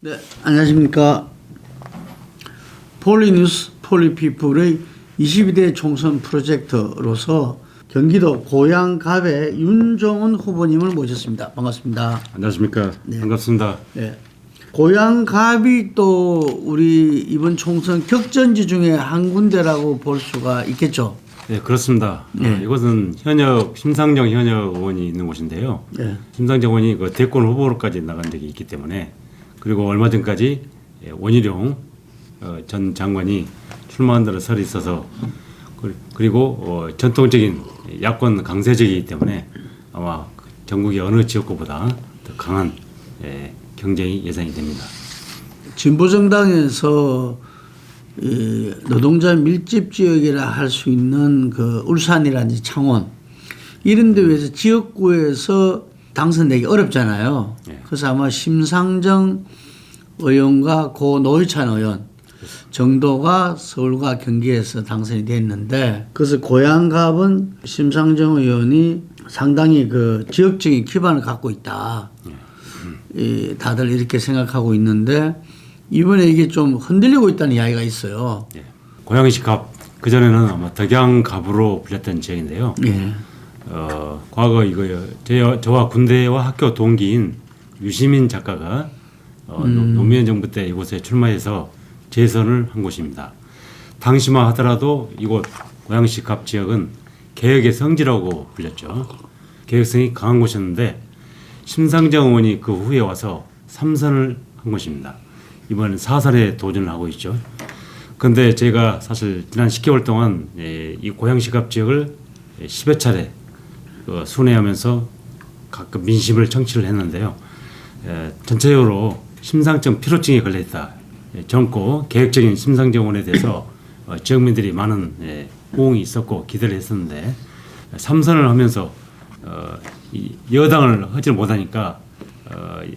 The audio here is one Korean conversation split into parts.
네, 안녕하십니까. 폴리뉴스 폴리피플의 22대 총선 프로젝트로서 경기도 고양갑의 윤종훈 후보님을 모셨습니다. 반갑습니다. 안녕하십니까. 네. 반갑습니다. 네. 고양갑이 또 우리 이번 총선 격전지 중에 한 군데라고 볼 수가 있겠죠. 네, 그렇습니다. 네. 이곳은 심상정 현역 의원이 있는 곳인데요. 네. 심상정 의원이 그 대권 후보로까지 나간 적이 있기 때문에, 그리고 얼마 전까지 원희룡 전 장관이 출마한다는 설이 있어서, 그리고 전통적인 야권 강세적이기 때문에 아마 전국의 어느 지역구보다 더 강한 경쟁이 예상이 됩니다. 진보정당에서 이 노동자 밀집 지역이라 할 수 있는 그 울산이라든지 창원 이런 데 위해서 지역구에서 당선되기 어렵잖아요. 네. 그래서 아마 심상정 의원과 고 노회찬 의원 정도가 서울과 경기에서 당선이 됐는데, 그래서 고양갑은 심상정 의원이 상당히 그 지역적인 기반을 갖고 있다. 다들 이렇게 생각하고 있는데 이번에 이게 좀 흔들리고 있다는 이야기가 있어요. 예. 고양시 갑, 그전에는 아마 덕양갑으로 불렸던 지역인데요. 예. 과거 이거요. 저와 군대와 학교 동기인 유시민 작가가 노무현 정부 때 이곳에 출마해서 재선을 한 곳입니다. 당시만 하더라도 이곳 고양시 갑 지역은 개혁의 성지라고 불렸죠. 개혁성이 강한 곳이었는데 심상정 의원이 그 후에 와서 3선을 한 곳입니다. 이번엔 4선에 도전을 하고 있죠. 그런데 제가 사실 지난 10개월 동안 이 고양시 갑 지역을 10여 차례 순회하면서 가끔 민심을 청취를 했는데요. 전체적으로 심상정 피로증에 걸려있다. 젊고 계획적인 심상정 의원에 대해서 지역민들이 많은 호응이 있었고 기대를 했었는데 3선을 하면서 여당을 하지 못하니까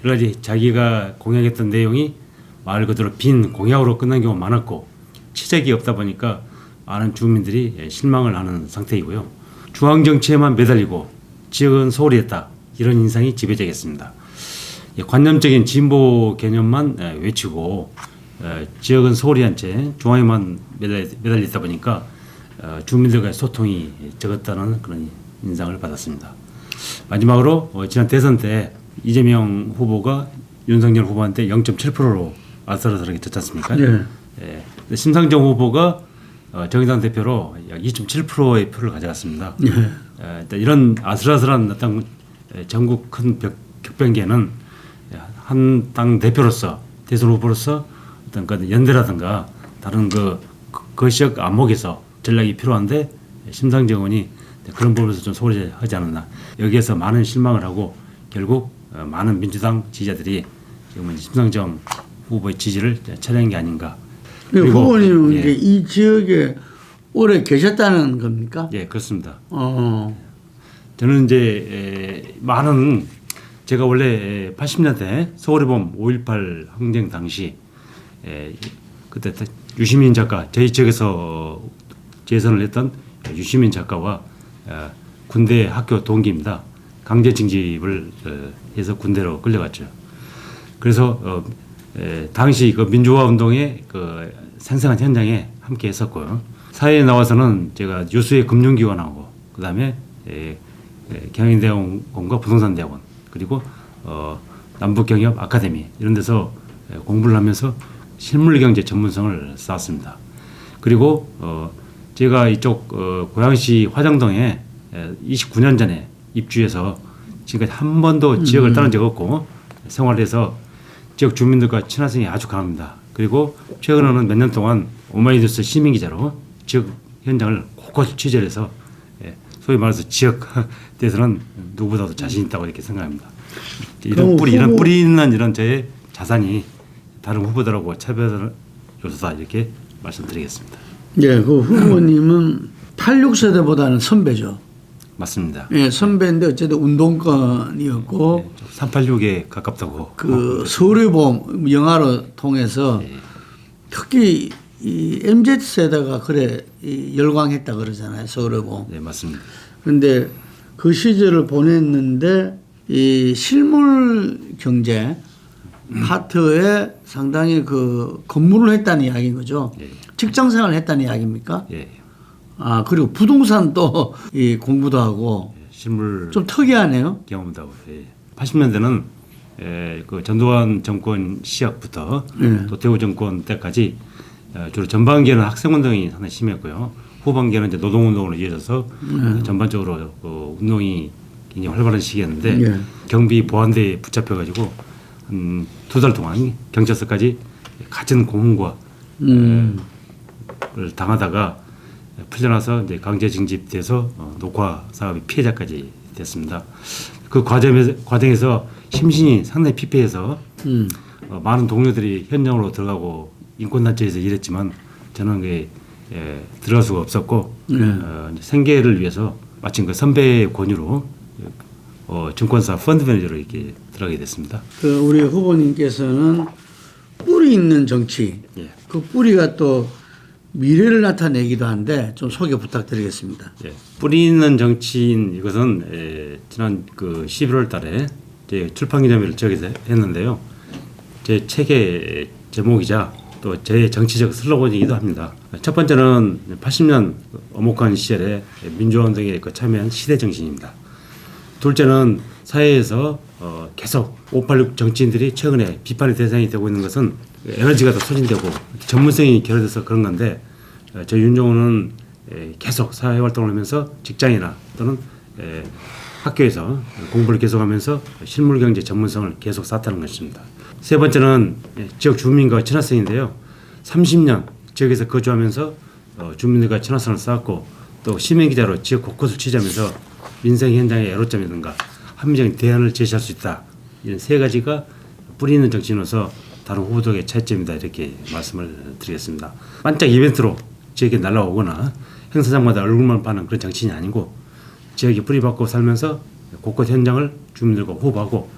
여러 가지 자기가 공약했던 내용이 말 그대로 빈 공약으로 끝난 경우가 많았고 치적이 없다 보니까 많은 주민들이 실망을 하는 상태이고요. 중앙정치에만 매달리고 지역은 소홀히 했다. 이런 인상이 지배적이었습니다. 관념적인 진보 개념만 외치고 지역은 소홀히 한 채 중앙에만 매달리다 보니까 주민들과의 소통이 적었다는 그런 인상을 받았습니다. 마지막으로 지난 대선 때 이재명 후보가 윤석열 후보한테 0.7%로 아슬아슬하게 졌지 않습니까? 네. 심상정 후보가 정의당 대표로 약 2.7%의 표를 가져갔습니다. 네. 이런 아슬아슬한 어떤 전국 큰 격변기에는 한 당 대표로서 대선 후보로서 어떤 그 연대라든가 다른 거시적 안목에서 전략이 필요한데 심상정 의원이 그런 부분에서 좀 소홀히 하지 않았나. 여기에서 많은 실망을 하고 결국 많은 민주당 지지자들이 지금은 심상정 후보의 지지를 차지한 게 아닌가. 그리고 후보님은 이제 이 지역에 오래 계셨다는 겁니까? 예, 그렇습니다. 저는 이제 많은 제가 원래 80년대 서울의 봄 5.18 항쟁 당시 그때 유시민 작가, 저희 지역에서 재선을 했던 유시민 작가와 군대 학교 동기입니다. 강제 징집을 해서 군대로 끌려갔죠. 그래서 당시 그 민주화 운동의 그 생생한 현장에 함께 했었고요. 사회에 나와서는 제가 유수의 금융기관하고 그다음에 경영대학원과 부동산대학원 그리고 남북경협 아카데미 이런 데서 공부를 하면서 실물경제 전문성을 쌓았습니다. 그리고 제가 이쪽 고양시 화정동에 29년 전에 입주해서 지금까지 한 번도 지역을 떠난 적 없고 생활해서 지역 주민들과 친화성이 아주 강합니다. 그리고 최근에는 몇 년 동안 오마이뉴스 시민기자로 지역 현장을 곳곳 취재를 해서 소위 말해서 지역 대해서는 누구보다도 자신 있다고 이렇게 생각합니다. 이런 뿌리 있는 이런 저의 자산이 다른 후보들하고 차별을 요소다 이렇게 말씀드리겠습니다. 예, 그 후보님은 86세대보다는 선배죠. 맞습니다. 예, 선배인데 어쨌든 운동권이었고 386에 가깝다고. 그 서울의 봄 영화로 통해서 특히 이 MZ세대가 그래 열광했다 그러잖아요. 서울의 봄. 네, 맞습니다. 그런데 그 시절을 보냈는데 이 실물 경제 파트에 상당히 그 근무를 했다는 이야기인 거죠. 예. 직장 생활을 했다는 이야기입니까? 예. 아, 그리고 부동산 또 이 공부도 하고 실물 좀 특이하네요. 경험도 하고. 예. 80년대는 그 전두환 정권 시작부터 예. 노태우 정권 때까지 주로 전반기에는 학생운동이 상당히 심했고요. 후반기에는 이제 노동운동으로 이어져서 전반적으로 운동이 굉장히 활발한 시기였는데 예. 경비 보안대에 붙잡혀가지고 한 2달 동안 경찰서까지 갖은 고문과 를 당하다가 풀려나서 이제 강제 징집돼서 녹화 사업의 피해자까지 됐습니다. 그 과정에서 심신이 상당히 피폐해서 많은 동료들이 현장으로 들어가고 인권단체에서 일했지만 저는 그게 들어갈 수가 없었고 이제 생계를 위해서 마침 그 선배의 권유로 증권사 펀드 매니저로 이렇게 들어가게 됐습니다. 그 우리 후보님께서는 뿌리 있는 정치, 예. 그 뿌리가 또 미래를 나타내기도 한데 좀 소개 부탁드리겠습니다. 예. 뿌리 있는 정치인 이것은 지난 그 11월 달에 제 출판 기념회를 저기서 했는데요. 제 책의 제목이자 또 제 정치적 슬로건이기도 합니다. 첫 번째는 80년 엄혹한 시절에 민주화 운동에 참여한 시대 정신입니다. 둘째는 사회에서 계속 586 정치인들이 최근에 비판의 대상이 되고 있는 것은 에너지가 더 소진되고 전문성이 결여돼서 그런 건데 저 윤종호는 계속 사회활동을 하면서 직장이나 또는 학교에서 공부를 계속하면서 실물경제 전문성을 계속 쌓다는 것입니다. 세 번째는 지역 주민과 친화성인데요. 30년 지역에서 거주하면서 주민들과 친화성을 쌓았고 또 시민기자로 지역 곳곳을 취재하면서 민생 현장의 애로점이든가 합리적인 대안을 제시할 수 있다. 이런 세 가지가 뿌리 있는 정치인으로서 다른 후보들의 차이점이다 이렇게 말씀을 드리겠습니다. 반짝 이벤트로 지역에 날아오거나 행사장마다 얼굴만 파는 그런 정치인이 아니고 지역에 뿌리박고 살면서 곳곳 현장을 주민들과 호흡하고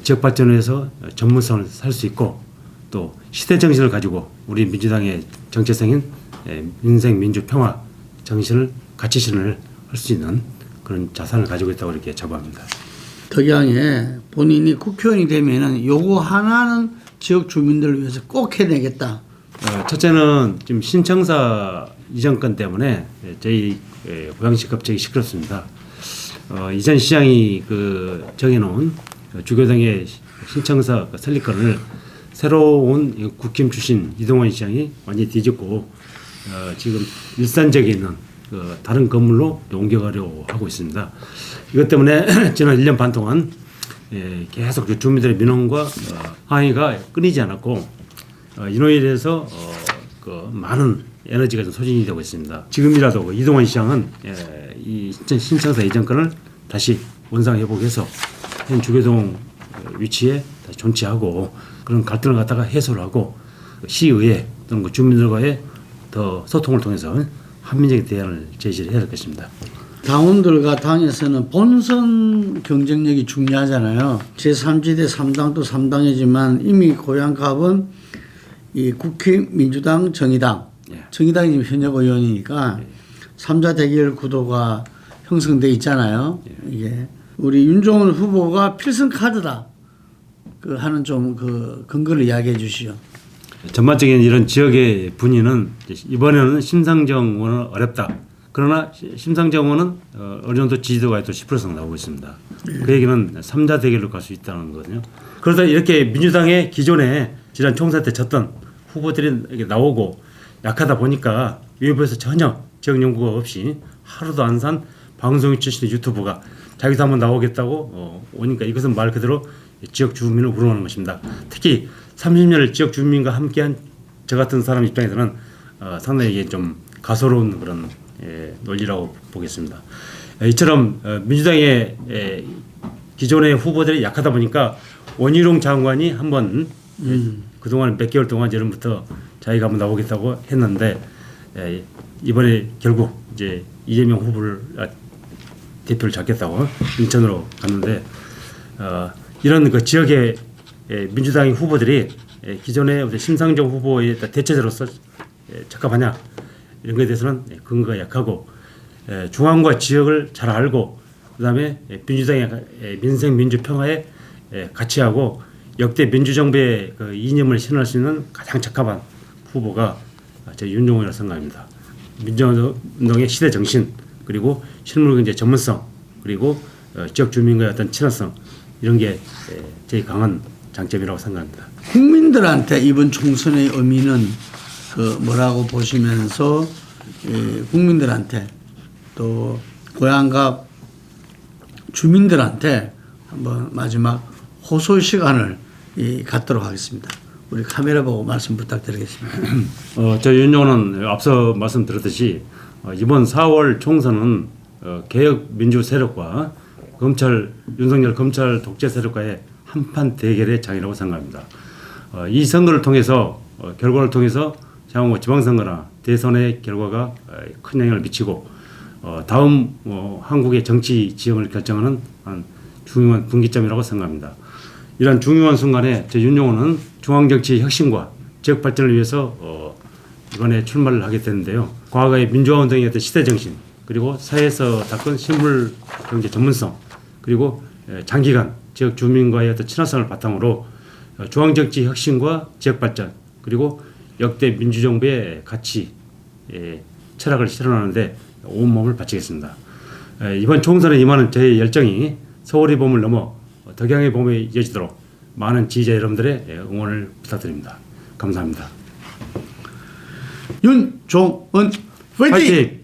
지역 발전을 위해서 전문성을 살 수 있고 또 시대 정신을 가지고 우리 민주당의 정체성인 민생 민주 평화 정신을 가치 실현을 할 수 있는 그런 자산을 가지고 있다고 이렇게 자부합니다. 덕양에 본인이 국회의원이 되면은 요거 하나는 지역 주민들을 위해서 꼭 해내겠다. 첫째는 지금 신청사 이전 건 때문에 저희 고양시 갑자기 시끄럽습니다. 이전 시장이 그 정해놓은 주교동의 신청사 설립권을 새로운 국힘 출신 이동환 시장이 완전히 뒤집고 지금 일산적에 있는 그 다른 건물로 옮겨가려고 하고 있습니다. 이것 때문에 지난 1년 반 동안 계속 주민들의 민원과 항의가 끊이지 않았고 이로 인해서 그 많은 에너지가 좀 소진이 되고 있습니다. 지금이라도 그 이동환 시장은 이 신청사 이전권을 다시 원상회복해서 현 주교동 위치에 존치하고 그런 갈등을 갖다가 해소를 하고 시의회 또는 그 주민들과의 더 소통을 통해서 합리적인 대안을 제시를 해야 될 것입니다. 당원들과 당에서는 본선 경쟁력이 중요하잖아요. 제3지대 3당도 3당이지만 이미 고양갑은 이 국힘민주당 정의당, 정의당이 지금 현역 의원이니까 3자 대결 구도가 형성돼 있잖아요. 이게 우리 윤종훈 후보가 필승 카드다. 그 하는 좀 그 근거를 이야기해 주시죠. 전반적인 이런 지역의 분위는 이번에는 심상정 의원은 어렵다. 그러나 심상정 의원은 어느 정도 지지도가 또 10% 이상 나오고 있습니다. 그 얘기는 3자 대결로 갈 수 있다는 거거든요. 그러다 이렇게 민주당의 기존에 지난 총선 때 졌던 후보들이 이렇게 나오고 약하다 보니까 외부에서 전혀 지역 연구가 없이 하루도 안 산 방송인 출신의 유튜버가 자기도 한번 나오겠다고 오니까 이것은 말 그대로 지역 주민을 우롱하는 것입니다. 특히 30년을 지역 주민과 함께한 저 같은 사람 입장에서는 상당히 이게 좀 가소로운 그런 논리라고 보겠습니다. 이처럼 민주당의 기존의 후보들이 약하다 보니까 원희룡 장관이 한번 그동안 몇 개월 동안 예전부터 자기가 한번 나오겠다고 했는데 이번에 결국 이제 이재명 후보를 대표를 잡겠다고 인천으로 갔는데 이런 그 지역의 민주당의 후보들이 기존의 심상정 후보의 대체자로서 적합하냐 이런 것에 대해서는 근거가 약하고 중앙과 지역을 잘 알고 그다음에 민주당의 민생 민주 평화에 같이 하고 역대 민주정부의 그 이념을 실현할 수 있는 가장 적합한 후보가 제 윤용호라고 생각합니다. 민주운동의 시대 정신, 그리고 실물경제 전문성, 그리고 지역 주민과의 어떤 친화성, 이런 게 제일 강한 장점이라고 생각합니다. 국민들한테 이번 총선의 의미는 그 뭐라고 보시면서 국민들한테 또 고향갑 주민들한테 한번 마지막 호소 시간을 갖도록 하겠습니다. 우리 카메라 보고 말씀 부탁드리겠습니다. 저 윤용호는 앞서 말씀드렸듯이 이번 4월 총선은 개혁 민주 세력과 윤석열 검찰 독재 세력과의 한판 대결의 장이라고 생각합니다. 이 선거를 통해서 결과를 통해서 향후 지방선거나 대선의 결과가 큰 영향을 미치고 다음 한국의 정치 지형을 결정하는 한 중요한 분기점이라고 생각합니다. 이러한 중요한 순간에 제 윤용호는 중앙정치 혁신과 지역 발전을 위해서 이번에 출마를 하게 되는데요. 과거의 민주화 운동의 어떤 시대 정신, 그리고 사회에서 닦은 실물 경제 전문성, 그리고 장기간 지역 주민과의 어떤 친화성을 바탕으로 중앙정치 혁신과 지역 발전, 그리고 역대 민주정부의 가치, 철학을 실현하는데 온몸을 바치겠습니다. 이번 총선에 임하는 저의 열정이 서울의 봄을 넘어 덕양의 봄에 이어지도록 많은 지지자 여러분들의 응원을 부탁드립니다. 감사합니다. 윤종은 화이팅! 화이팅!